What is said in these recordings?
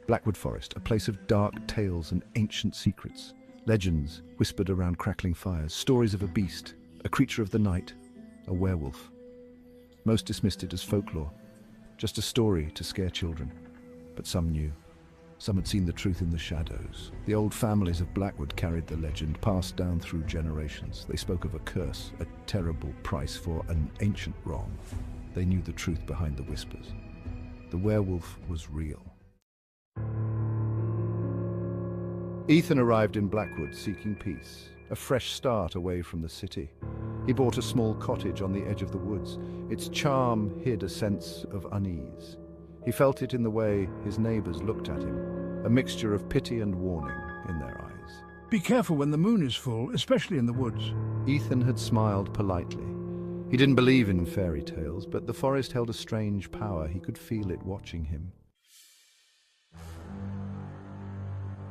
Blackwood Forest, a place of dark tales and ancient secrets. Legends whispered around crackling fires, stories of a beast, a creature of the night, a werewolf. Most dismissed it as folklore, just a story to scare children. But some knew. Some had seen the truth in the shadows. The old families of Blackwood carried the legend, passed down through generations. They spoke of a curse, a terrible price for an ancient wrong. They knew the truth behind the whispers. The werewolf was real. Ethan arrived in Blackwood seeking peace, a fresh start away from the city. He bought a small cottage on the edge of the woods. Its charm hid a sense of unease. He felt it in the way his neighbors looked at him, a mixture of pity and warning in their eyes. Be careful when the moon is full, especially in the woods. Ethan had smiled politely. He didn't believe in fairy tales, but the forest held a strange power. He could feel it watching him.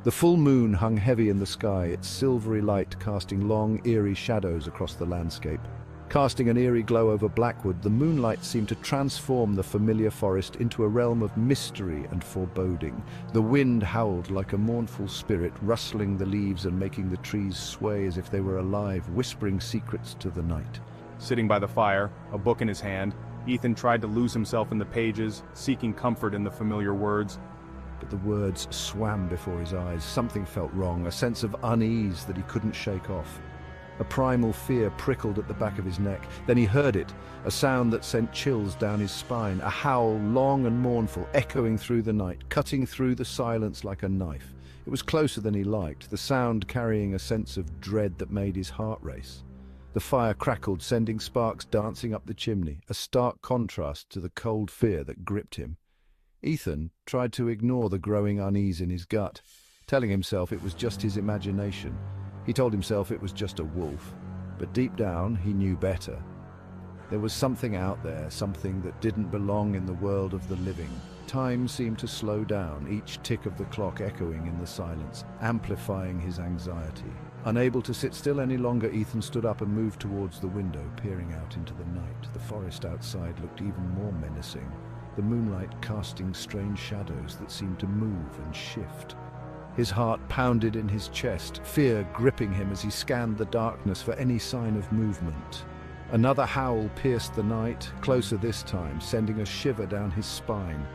The full moon hung heavy in the sky, its silvery light casting long, eerie shadows across the landscape. Casting an eerie glow over Blackwood, the moonlight seemed to transform the familiar forest into a realm of mystery and foreboding. The wind howled like a mournful spirit, rustling the leaves and making the trees sway as if they were alive, whispering secrets to the night. Sitting by the fire, a book in his hand, Ethan tried to lose himself in the pages, seeking comfort in the familiar words. But the words swam before his eyes. Something felt wrong, a sense of unease that he couldn't shake off. A primal fear prickled at the back of his neck. Then he heard it, a sound that sent chills down his spine, a howl long and mournful, echoing through the night, cutting through the silence like a knife. It was closer than he liked, the sound carrying a sense of dread that made his heart race. The fire crackled, sending sparks dancing up the chimney, a stark contrast to the cold fear that gripped him. Ethan tried to ignore the growing unease in his gut, telling himself it was just his imagination. He told himself it was just a wolf, but deep down he knew better. There was something out there, something that didn't belong in the world of the living. Time seemed to slow down, each tick of the clock echoing in the silence, amplifying his anxiety. Unable to sit still any longer, Ethan stood up and moved towards the window, peering out into the night. The forest outside looked even more menacing, the moonlight casting strange shadows that seemed to move and shift. His heart pounded in his chest, fear gripping him as he scanned the darkness for any sign of movement. Another howl pierced the night, closer this time, sending a shiver down his spine.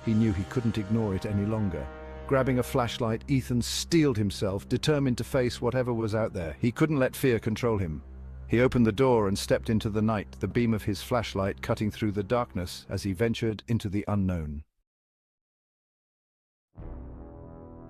He knew he couldn't ignore it any longer. Grabbing a flashlight, Ethan steeled himself, determined to face whatever was out there. He couldn't let fear control him. He opened the door and stepped into the night, the beam of his flashlight cutting through the darkness as he ventured into the unknown.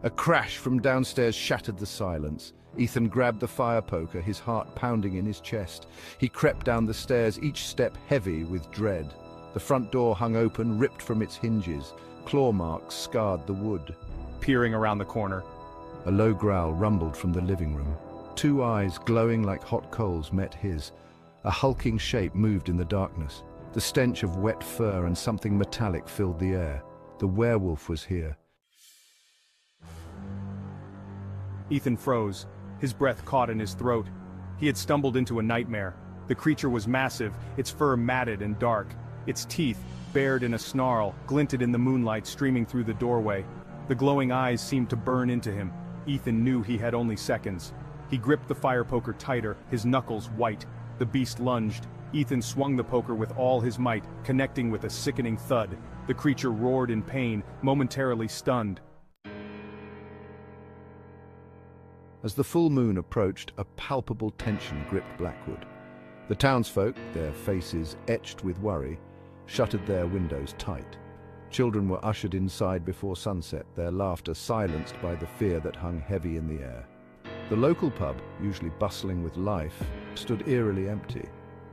A crash from downstairs shattered the silence. Ethan grabbed the fire poker, his heart pounding in his chest. He crept down the stairs, each step heavy with dread. The front door hung open, ripped from its hinges. Claw marks scarred the wood. Peering around the corner, A low growl rumbled from the living room. Two eyes glowing like hot coals met his. A hulking shape moved in the darkness. The stench of wet fur and something metallic filled the air. The werewolf was here. Ethan froze, his breath caught in his throat. He had stumbled into a nightmare. The creature was massive, its fur matted and dark. Its teeth, bared in a snarl, glinted in the moonlight streaming through the doorway. The glowing eyes seemed to burn into him. Ethan knew he had only seconds. He gripped the fire poker tighter, his knuckles white. The beast lunged. Ethan swung the poker with all his might, connecting with a sickening thud. The creature roared in pain, momentarily stunned. As the full moon approached, a palpable tension gripped Blackwood. The townsfolk, their faces etched with worry, shuttered their windows tight. Children were ushered inside before sunset, their laughter silenced by the fear that hung heavy in the air. The local pub, usually bustling with life, stood eerily empty.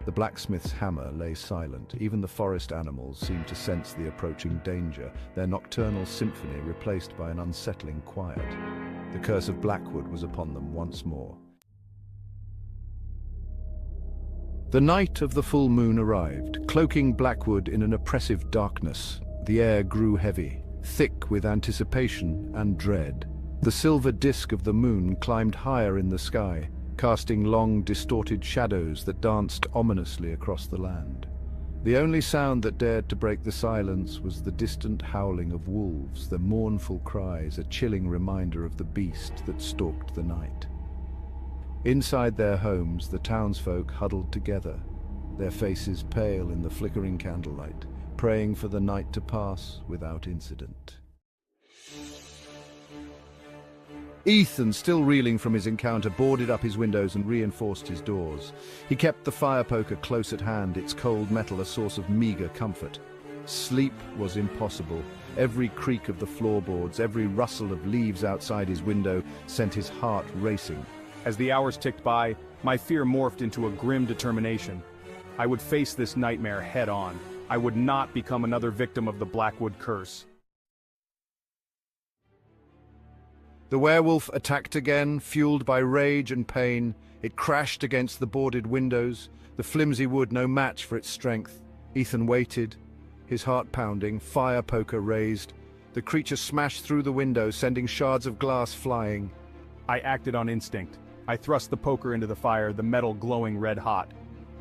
The blacksmith's hammer lay silent. Even the forest animals seemed to sense the approaching danger, their nocturnal symphony replaced by an unsettling quiet. The curse of Blackwood was upon them once more. The night of the full moon arrived, cloaking Blackwood in an oppressive darkness. The air grew heavy, thick with anticipation and dread. The silver disk of the moon climbed higher in the sky, casting long, distorted shadows that danced ominously across the land. The only sound that dared to break the silence was the distant howling of wolves, their mournful cries, a chilling reminder of the beast that stalked the night. Inside their homes, the townsfolk huddled together, their faces pale in the flickering candlelight, praying for the night to pass without incident. Ethan, still reeling from his encounter, boarded up his windows and reinforced his doors. He kept the fire poker close at hand, its cold metal a source of meager comfort. Sleep was impossible. Every creak of the floorboards, every rustle of leaves outside his window sent his heart racing. As the hours ticked by, my fear morphed into a grim determination. I would face this nightmare head-on. I would not become another victim of the Blackwood curse. The werewolf attacked again, fueled by rage and pain. It crashed against the boarded windows, the flimsy wood no match for its strength. Ethan waited, his heart pounding, fire poker raised. The creature smashed through the window, sending shards of glass flying. I acted on instinct. I thrust the poker into the fire, the metal glowing red-hot.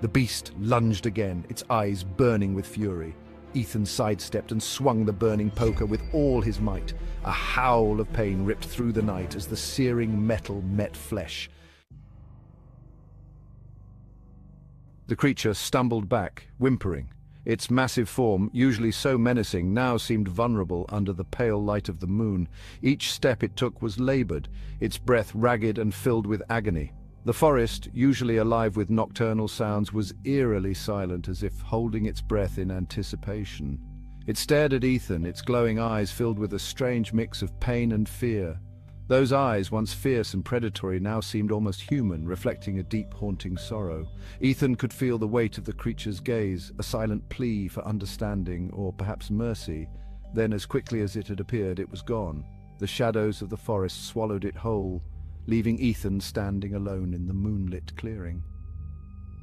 The beast lunged again, its eyes burning with fury. Ethan sidestepped and swung the burning poker with all his might. A howl of pain ripped through the night as the searing metal met flesh. The creature stumbled back, whimpering. Its massive form, usually so menacing, now seemed vulnerable under the pale light of the moon. Each step it took was labored, its breath ragged and filled with agony. The forest, usually alive with nocturnal sounds, was eerily silent, as if holding its breath in anticipation. It stared at Ethan, its glowing eyes filled with a strange mix of pain and fear. Those eyes, once fierce and predatory, now seemed almost human, reflecting a deep, haunting sorrow. Ethan could feel the weight of the creature's gaze, a silent plea for understanding, or perhaps mercy. Then, as quickly as it had appeared, it was gone. The shadows of the forest swallowed it whole, leaving Ethan standing alone in the moonlit clearing.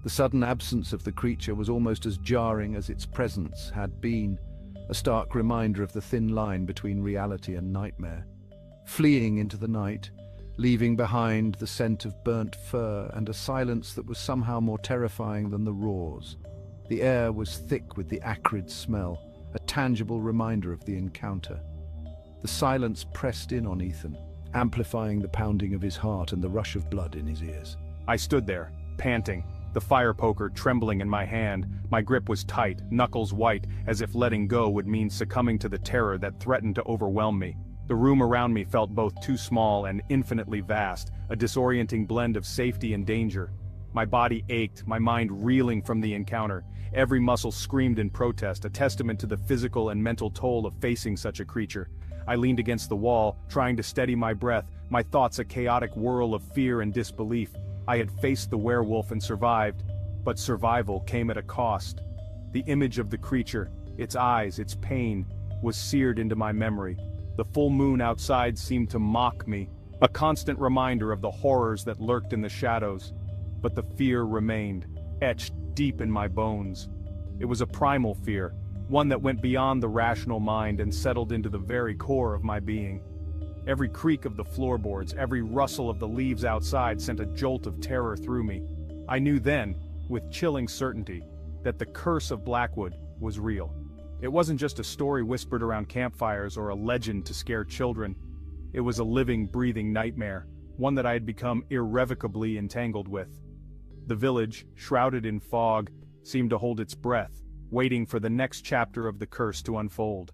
The sudden absence of the creature was almost as jarring as its presence had been, a stark reminder of the thin line between reality and nightmare. Fleeing into the night, leaving behind the scent of burnt fur and a silence that was somehow more terrifying than the roars. The air was thick with the acrid smell, a tangible reminder of the encounter. The silence pressed in on Ethan, amplifying the pounding of his heart and the rush of blood in his ears. I stood there, panting, the fire poker trembling in my hand. My grip was tight, knuckles white, as if letting go would mean succumbing to the terror that threatened to overwhelm me. The room around me felt both too small and infinitely vast, a disorienting blend of safety and danger. My body ached, my mind reeling from the encounter. Every muscle screamed in protest, a testament to the physical and mental toll of facing such a creature. I leaned against the wall, trying to steady my breath, my thoughts a chaotic whirl of fear and disbelief. I had faced the werewolf and survived, but survival came at a cost. The image of the creature, its eyes, its pain, was seared into my memory. The full moon outside seemed to mock me, a constant reminder of the horrors that lurked in the shadows. But the fear remained, etched deep in my bones. It was a primal fear, one that went beyond the rational mind and settled into the very core of my being. Every creak of the floorboards, every rustle of the leaves outside sent a jolt of terror through me. I knew then, with chilling certainty, that the curse of Blackwood was real. It wasn't just a story whispered around campfires or a legend to scare children. It was a living, breathing nightmare, one that I had become irrevocably entangled with. The village, shrouded in fog, seemed to hold its breath, waiting for the next chapter of the curse to unfold.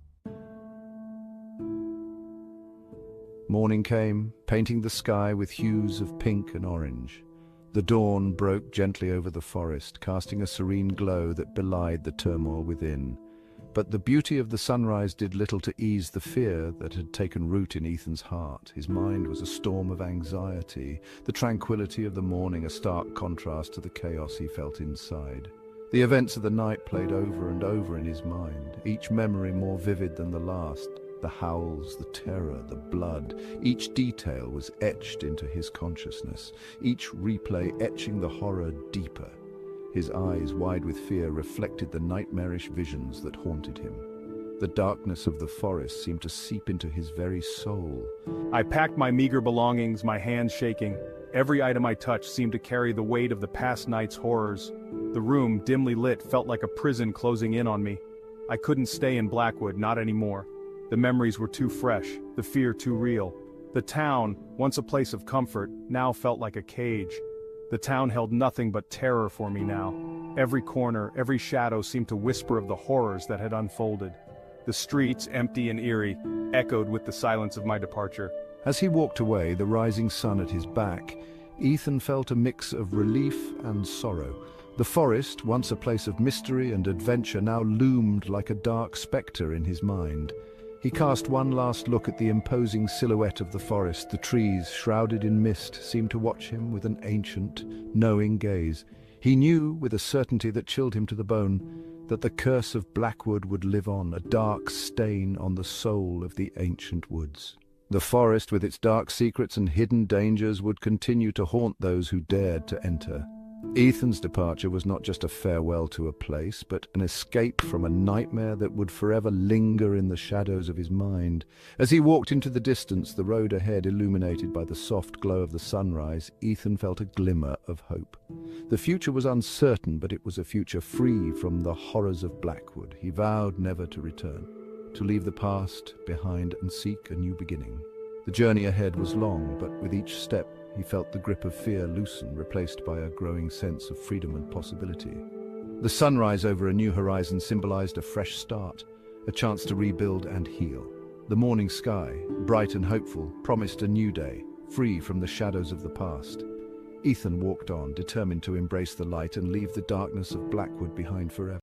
Morning came, painting the sky with hues of pink and orange. The dawn broke gently over the forest, casting a serene glow that belied the turmoil within. But the beauty of the sunrise did little to ease the fear that had taken root in Ethan's heart. His mind was a storm of anxiety, the tranquility of the morning a stark contrast to the chaos he felt inside. The events of the night played over and over in his mind, each memory more vivid than the last. The howls, the terror, the blood, each detail was etched into his consciousness, each replay etching the horror deeper. His eyes, wide with fear, reflected the nightmarish visions that haunted him. The darkness of the forest seemed to seep into his very soul. I packed my meager belongings, my hands shaking. Every item I touched seemed to carry the weight of the past night's horrors. The room, dimly lit, felt like a prison closing in on me. I couldn't stay in Blackwood, not anymore. The memories were too fresh, the fear too real. The town, once a place of comfort, now felt like a cage. The town held nothing but terror for me now. Every corner, every shadow seemed to whisper of the horrors that had unfolded. The streets, empty and eerie, echoed with the silence of my departure. As he walked away, the rising sun at his back, Ethan felt a mix of relief and sorrow. The forest, once a place of mystery and adventure, now loomed like a dark spectre in his mind. He cast one last look at the imposing silhouette of the forest. The trees, shrouded in mist, seemed to watch him with an ancient, knowing gaze. He knew, with a certainty that chilled him to the bone, that the curse of Blackwood would live on, a dark stain on the soul of the ancient woods. The forest, with its dark secrets and hidden dangers, would continue to haunt those who dared to enter. Ethan's departure was not just a farewell to a place, but an escape from a nightmare that would forever linger in the shadows of his mind. As he walked into the distance, the road ahead illuminated by the soft glow of the sunrise, Ethan felt a glimmer of hope. The future was uncertain, but it was a future free from the horrors of Blackwood. He vowed never to return, to leave the past behind and seek a new beginning. The journey ahead was long, but with each step, he felt the grip of fear loosen, replaced by a growing sense of freedom and possibility. The sunrise over a new horizon symbolized a fresh start, a chance to rebuild and heal. The morning sky, bright and hopeful, promised a new day, free from the shadows of the past. Ethan walked on, determined to embrace the light and leave the darkness of Blackwood behind forever.